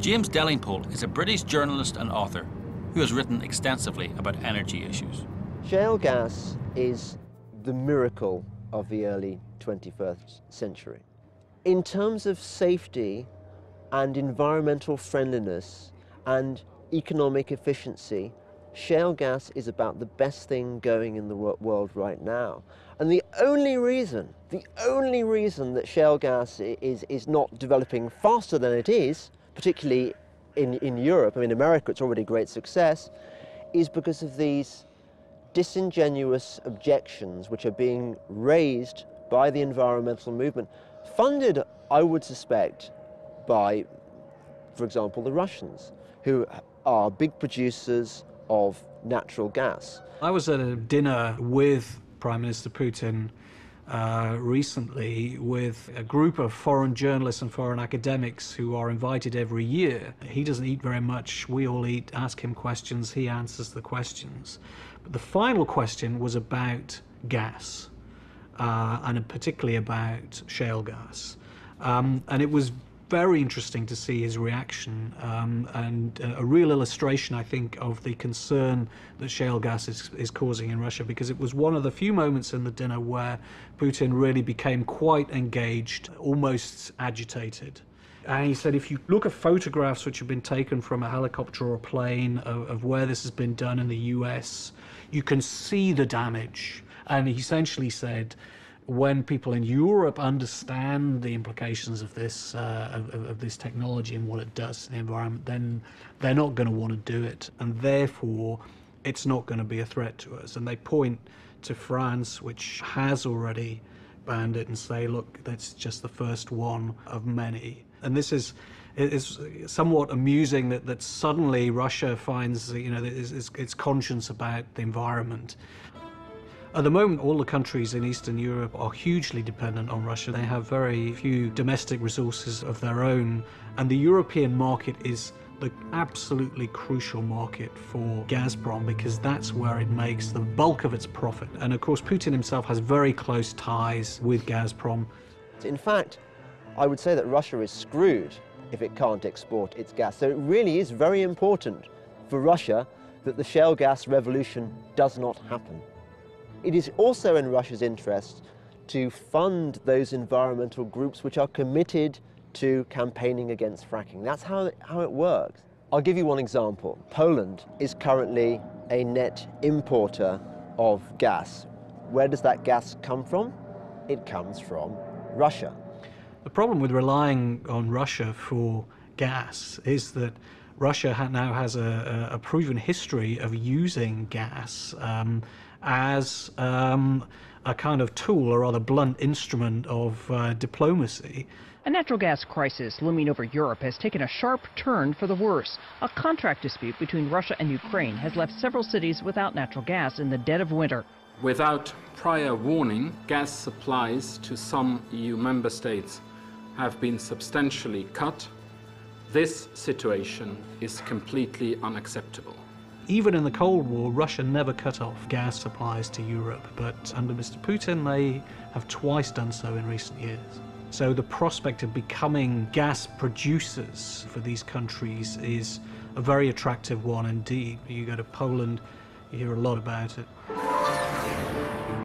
James Delingpole is a British journalist and author who has written extensively about energy issues. Shale gas is the miracle of the early 21st century. In terms of safety and environmental friendliness and economic efficiency, shale gas is about the best thing going in the world right now. And the only reason that shale gas is not developing faster than it is, particularly in Europe, I mean, America, it's already a great success, is because of these disingenuous objections which are being raised by the environmental movement, funded, I would suspect, by, for example, the Russians, who are big producers of natural gas. I was at a dinner with Prime Minister Putin recently with a group of foreign journalists and foreign academics who are invited every year. He doesn't eat very much, we all eat, ask him questions, he answers the questions. But the final question was about gas, and particularly about shale gas. And it was very interesting to see his reaction, and a real illustration, I think, of the concern that shale gas is causing in Russia, because it was one of the few moments in the dinner where Putin really became quite engaged, almost agitated. And he said, if you look at photographs which have been taken from a helicopter or a plane of where this has been done in the US, you can see the damage. And he essentially said, when people in Europe understand the implications of this technology and what it does to the environment, then they're not going to want to do it, and therefore it's not going to be a threat to us. And they point to France, which has already banned it, and say, look, that's just the first one of many. And this is somewhat amusing that suddenly Russia finds, its conscience about the environment. At the moment, all the countries in Eastern Europe are hugely dependent on Russia. They have very few domestic resources of their own, and the European market is the absolutely crucial market for Gazprom, because that's where it makes the bulk of its profit. And of course, Putin himself has very close ties with Gazprom. In fact, I would say that Russia is screwed if it can't export its gas. So it really is very important for Russia that the shale gas revolution does not happen. It is also in Russia's interest to fund those environmental groups which are committed to campaigning against fracking. That's how it works. I'll give you one example. Poland is currently a net importer of gas. Where does that gas come from? It comes from Russia. The problem with relying on Russia for gas is that Russia now has a proven history of using gas as a kind of tool, or rather blunt instrument of diplomacy. A natural gas crisis looming over Europe has taken a sharp turn for the worse. A contract dispute between Russia and Ukraine has left several cities without natural gas in the dead of winter. Without prior warning, gas supplies to some EU member states have been substantially cut. This situation is completely unacceptable. Even in the Cold War, Russia never cut off gas supplies to Europe, but under Mr. Putin, they have twice done so in recent years. So the prospect of becoming gas producers for these countries is a very attractive one indeed. You go to Poland, you hear a lot about it.